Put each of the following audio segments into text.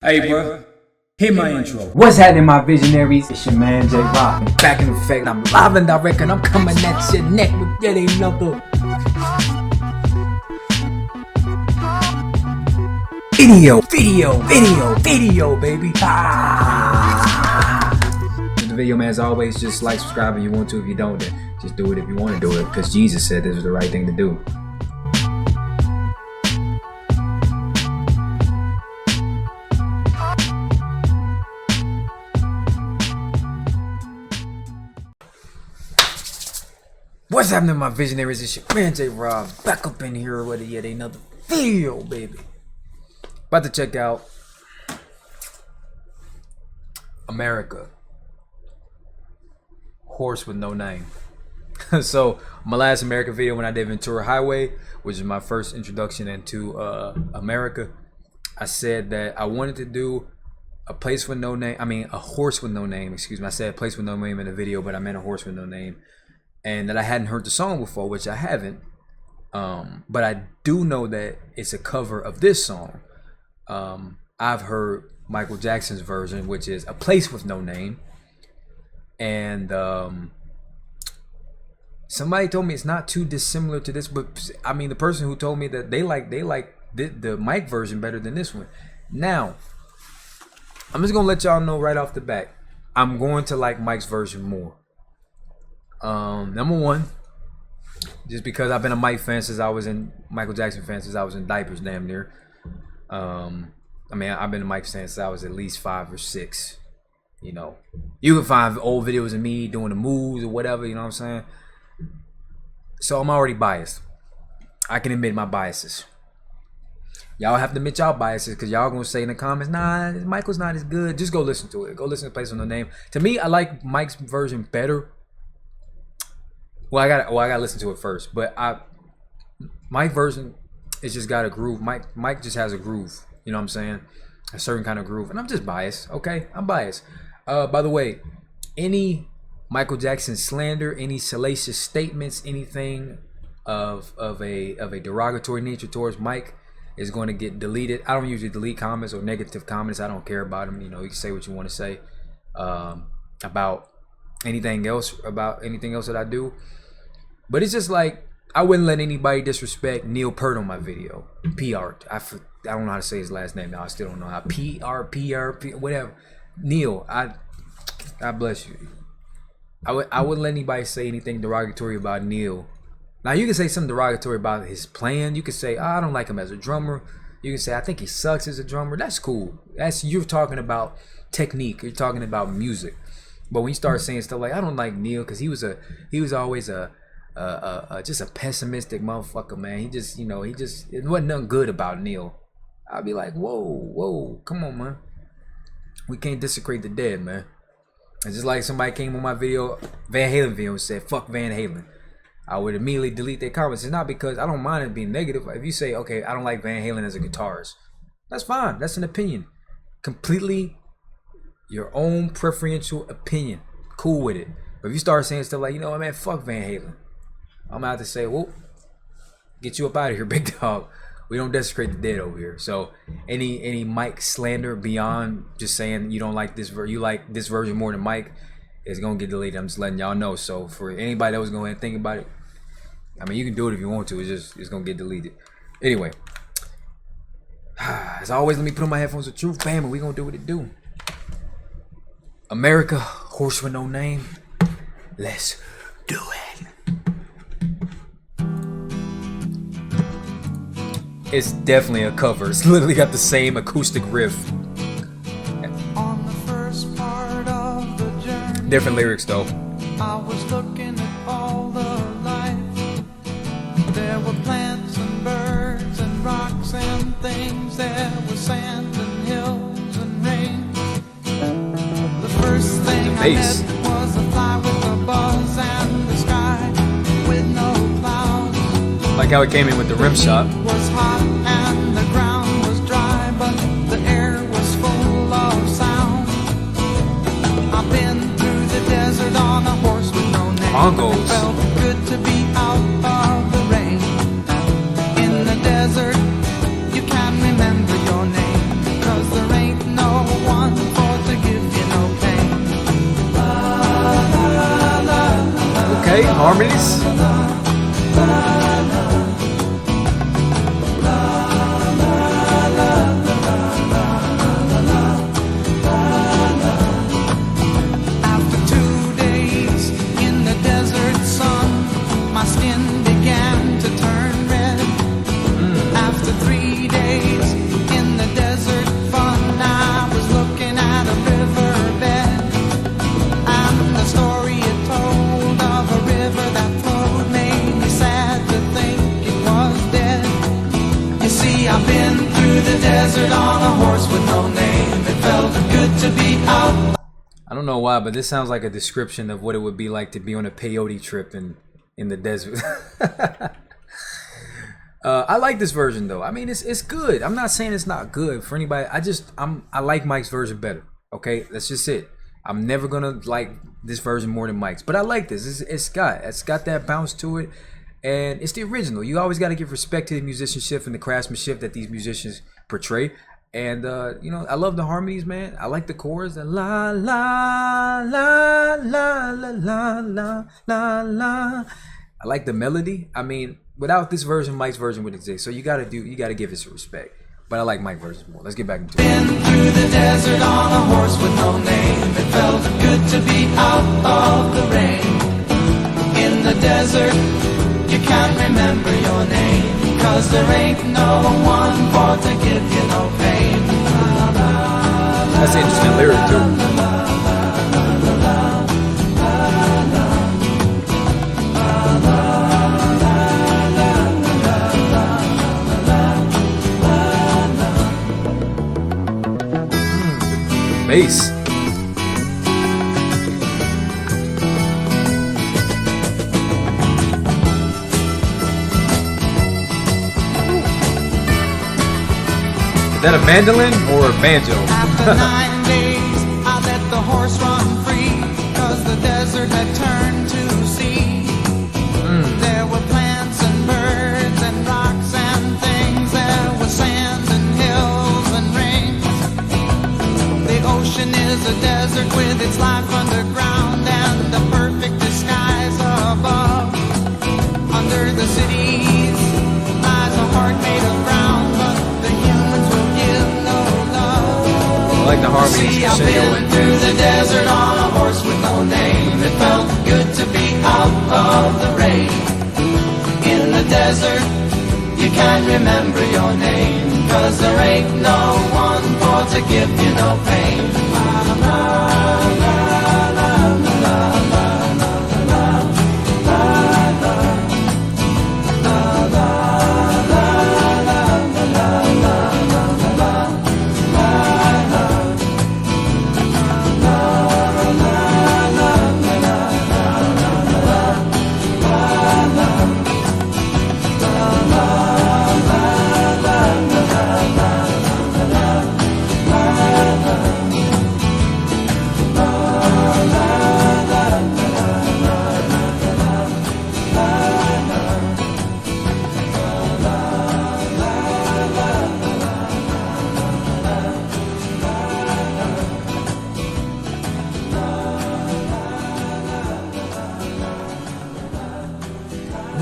Hey, bro, hit my intro. What's happening, my visionaries? It's your man J Rock. Back in effect, I'm live and direct, and I'm coming at your neck with yet another video, baby. The video, man, as always, just like, subscribe if you want to. If you don't, then just do it if you want to do it, because Jesus said this was the right thing to do. What's happening, my visionaries? It's your man J Rob, back up in here with yet another video, baby. About to check out America, Horse with No Name. So my last America video, when I did Ventura Highway, which is my first introduction into America, I said that I wanted to do a place with no name. I mean, a horse with no name. Excuse me. I said a place with no name in the video, but I meant a horse with no name. And that I hadn't heard the song before, which I haven't. But I do know that it's a cover of this song. I've heard Michael Jackson's version, which is A Place with No Name. And somebody told me it's not too dissimilar to this, but I mean, the person who told me that they like the Mike version better than this one. Now, I'm just gonna let y'all know right off the bat, I'm going to like Mike's version more. Number one, just because I've been a Mike fan since I was in Michael Jackson fan since I was in diapers, damn near. I mean, I've been a Mike fan since I was at least 5 or 6. You know, you can find old videos of me doing the moves or whatever. You know what I'm saying? So I'm already biased. I can admit my biases. Y'all have to admit y'all biases, because y'all gonna say in the comments, nah, Michael's not as good. Just go listen to it. Go listen to Place with No Name. To me, I like Mike's version better. Well, I gotta listen to it first. But my version, it's just got a groove. Mike just has a groove. You know what I'm saying? A certain kind of groove. And I'm just biased. Okay, I'm biased. By the way, any Michael Jackson slander, any salacious statements, anything of a derogatory nature towards Mike is going to get deleted. I don't usually delete comments or negative comments. I don't care about them. You know, you can say what you want to say about anything else that I do. But it's just like, I wouldn't let anybody disrespect Neil Peart on my video. P-Art. I don't know how to say his last name now. I still don't know how. P-R-P-R-P, whatever. Neil, God bless you. I wouldn't let anybody say anything derogatory about Neil. Now, you can say something derogatory about his playing. You can say, I don't like him as a drummer. You can say, I think he sucks as a drummer. That's cool. You're talking about technique. You're talking about music. But when you start saying stuff like, I don't like Neil because he was always just a pessimistic motherfucker, man. It wasn't nothing good about Neil. I'd be like, whoa, come on, man. We can't desecrate the dead, man. It's just like somebody came on my video, Van Halen video, and said, fuck Van Halen. I would immediately delete their comments. It's not because I don't mind it being negative. If you say, okay, I don't like Van Halen as a guitarist, that's fine. That's an opinion. Completely your own preferential opinion. Cool with it. But if you start saying stuff like, you know what, man, fuck Van Halen, I'm gonna have to say, well, get you up out of here, big dog. We don't desecrate the dead over here. So any Mike slander beyond just saying you don't like this you like this version more than Mike is gonna get deleted. I'm just letting y'all know. So for anybody that was going to think about it, I mean, you can do it if you want to. It's gonna get deleted. Anyway, as always, let me put on my headphones with Truth Bam, and we gonna do what it do. America, Horse with No Name. Let's do it. It's definitely a cover. It's literally got the same acoustic riff. On the first part of the journey, different lyrics though. I was looking at all the life. There were plants and birds and rocks and things. There was sand and hills and rain. The first thing I met was a fly with a buzz and the sky with no clouds. Like how it came in with the rim shot. It was hot and the ground was dry, but the air was full of sound. I've been through the desert on a horse with no name. Bongos. It felt good to be out of the rain. In the desert, you can't remember your name, 'cause there ain't no Hey, harmonies. After 2 days in the desert sun, my skin began to turn red. After 3 days in the desert fun, I was looking at a riverbed. And the story it told of a river that flowed made me sad to think it was dead. You see, I've been through the desert on a horse with no name. It felt good to be out. I don't know why, but this sounds like a description of what it would be like to be on a peyote trip in the desert. I like this version though. I mean, it's good. I'm not saying it's not good for anybody. I like Mike's version better. Okay, that's just it. I'm never gonna like this version more than Mike's, but I like this. It's got that bounce to it, and it's the original. You always got to give respect to the musicianship and the craftsmanship that these musicians portray. And you know, I love the harmonies, man. I like the chorus. The la la la la la la la la la. I like the melody. I mean, without this version, Mike's version would exist. So you gotta give it some respect. But I like Mike's version more. Let's get back into it. Been through the desert on a horse with no name. It felt good to be out of the rain. In the desert, you can't remember your name, 'cause there ain't no one for to give you no pain. That's an interesting lyric too. Bass. Is that a mandolin or a banjo? After 9 days, I let the horse run free, 'cause the desert had turned to sea. There were plants and birds and rocks and things. There was sand and hills and rings. The ocean is a desert with its life underground and the perfect disguise above. Under the cities lies a heart made of brown, but the humans will give no love. I like the harmonies. See, I've been through the desert on a horse with no name. It felt good to be out of the rain. In the desert, you can't remember your name, 'cause there ain't no one for to give you no pain.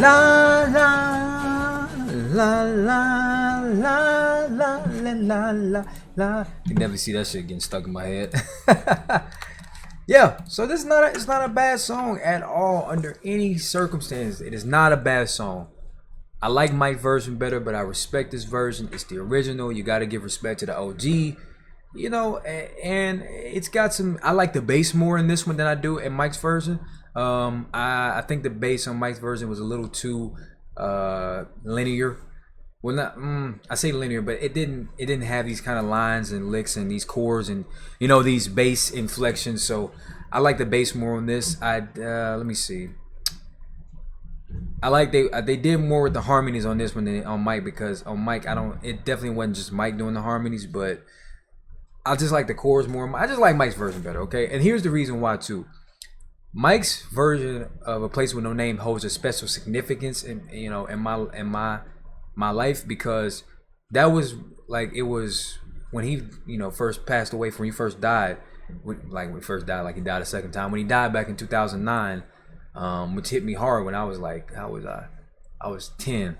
La la la la la la la la la. You can never see that shit getting stuck in my head. Yeah, so this is it's not a bad song at all under any circumstance. It is not a bad song. I like Mike's version better, but I respect this version. It's the original. You got to give respect to the OG. You know, and it's got some. I like the bass more in this one than I do in Mike's version. I think the bass on Mike's version was a little too linear. Well, not I say linear, but it didn't have these kind of lines and licks and these chords and these bass inflections. So I like the bass more on this. Let me see. I like they did more with the harmonies on this one than on Mike, because on Mike it definitely wasn't just Mike doing the harmonies, but I just like the chords more. I just like Mike's version better, okay? And here's the reason why too. Mike's version of A Place with No Name holds a special significance in my life, because that was like, it was when he first passed away, when he first died, like he died a second time, when he died back in 2009. which hit me hard when I was like, how was I? I was 10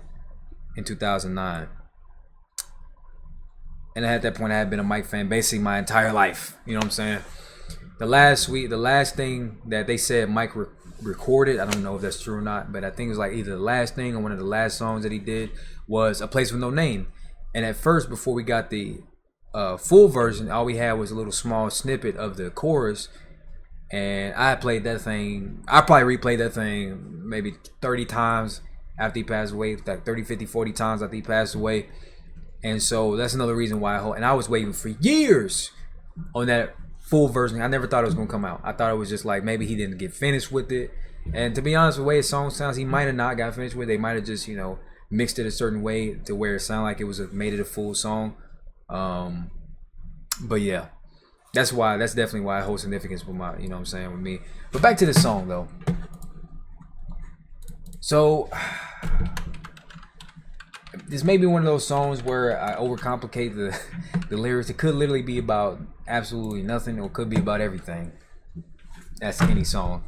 in 2009. And at that point, I had been a Mike fan basically my entire life. You know what I'm saying? The last thing that they said Mike recorded, I don't know if that's true or not, but I think it was like either the last thing or one of the last songs that he did was A Place With No Name. And at first, before we got the full version, all we had was a little small snippet of the chorus. And I played that thing. I probably replayed that thing maybe 30 times after he passed away, like 30, 50, 40 times after he passed away. And so that's another reason why and I was waiting for years on that full version. I never thought it was going to come out. I thought it was just like maybe he didn't get finished with it. And to be honest, the way his song sounds, he might have not got finished with it. They might have just, mixed it a certain way to where it sounded like it was made it a full song. But yeah, that's definitely why it holds significance with my, with me. But back to the song though. So this may be one of those songs where I overcomplicate the lyrics. It could literally be about absolutely nothing, or it could be about everything. That's any song.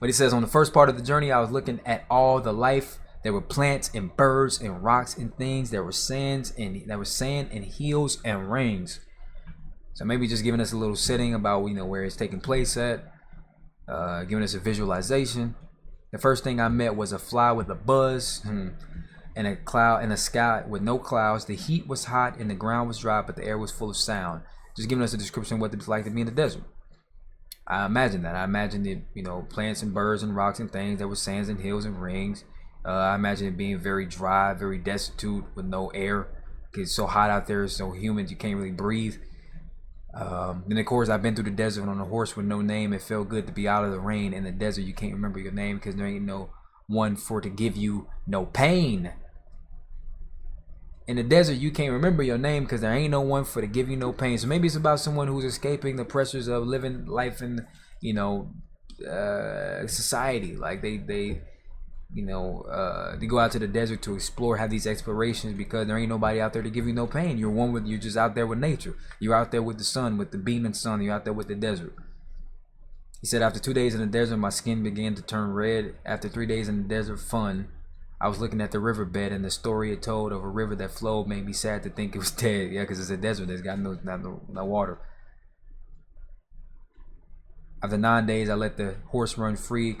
But it says, on the first part of the journey, I was looking at all the life. There were plants and birds and rocks and things. There were sand and hills and rings. So maybe just giving us a little setting about where it's taking place at, giving us a visualization. The first thing I met was a fly with a buzz. And a cloud in the sky with no clouds. The heat was hot and the ground was dry, but the air was full of sound. Just giving us a description of what it's like to be in the desert. I imagine that. I imagined it, plants and birds and rocks and things. There were sands and hills and rings. I imagine it being very dry, very destitute with no air. It's so hot out there, it's so humid, you can't really breathe. Then of course, I've been through the desert on a horse with no name. It felt good to be out of the rain. In the desert, you can't remember your name because there ain't no one for to give you no pain. In the desert, you can't remember your name because there ain't no one for to give you no pain. So maybe it's about someone who's escaping the pressures of living life in, society. Like they go out to the desert to explore, have these explorations because there ain't nobody out there to give you no pain. You're just out there with nature. You're out there with the sun, with the beaming sun. You're out there with the desert. He said, after 2 days in the desert, my skin began to turn red. After 3 days in the desert fun, I was looking at the riverbed, and the story it told of a river that flowed made me sad to think it was dead. Yeah, because it's a desert. There's got no water. After 9 days, I let the horse run free.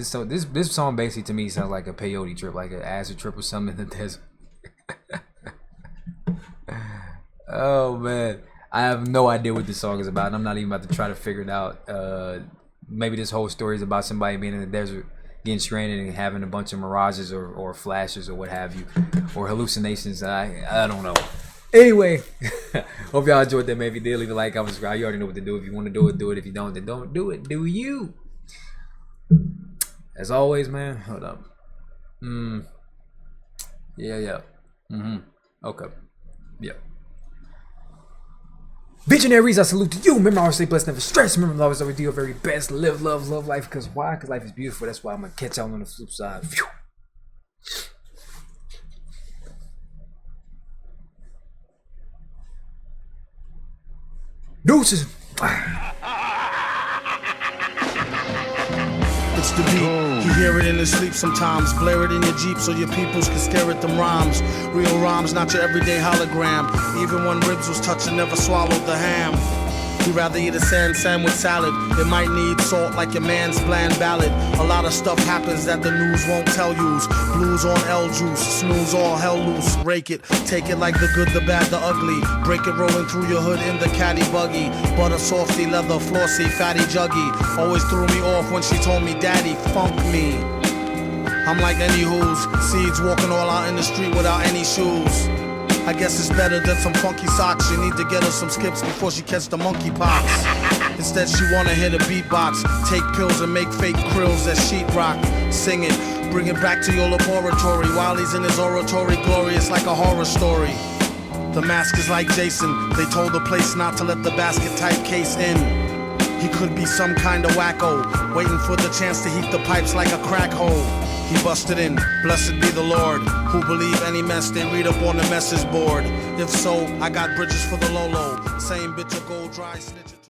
So this song basically to me sounds like a peyote trip, like an acid trip or something in the desert. Oh man, I have no idea what this song is about. And I'm not even about to try to figure it out. Maybe this whole story is about somebody being in the desert, getting stranded and having a bunch of mirages or flashes or what have you, or hallucinations. I don't know. Anyway, hope y'all enjoyed that. Maybe did, leave a like, comment, subscribe. You already know what to do. If you want to do it, do it. If you don't, then don't do it. Do you? As always, man. Hold up. Yeah. Okay. Yeah. Visionaries, I salute to you. Remember, I always stay blessed, never stress. Remember, love is always do your very best. Live, love life. Because why? Because life is beautiful. That's why I'm going to catch y'all on the flip side. Phew. Deuces. It's the beat. You hear it in his sleep sometimes. Blare it in your Jeep so your peoples can stare at them rhymes. Real rhymes, not your everyday hologram. Even when ribs was touching, never swallowed the ham. You'd rather eat a sandwich salad. It might need salt like your man's bland ballad. A lot of stuff happens that the news won't tell yous. Blues on L juice, snooze all hell loose. Rake it, take it like the good, the bad, the ugly. Break it rolling through your hood in the caddy buggy. Butter softy, leather flossy, fatty juggy. Always threw me off when she told me daddy funk me. I'm like any who's seeds walking all out in the street without any shoes. I guess it's better than some funky socks. You need to get her some skips before she catch the monkey pox. Instead she wanna hit a beatbox, take pills and make fake krills that sheetrock. Sing it, bring it back to your laboratory. While he's in his oratory, glorious like a horror story. The mask is like Jason. They told the place not to let the basket type case in. He could be some kind of wacko, waiting for the chance to heat the pipes like a crack hole. He busted in, blessed be the Lord, who believe any mess they read up on the message board. If so, I got bridges for the Lolo, same bitch a gold dry snitch.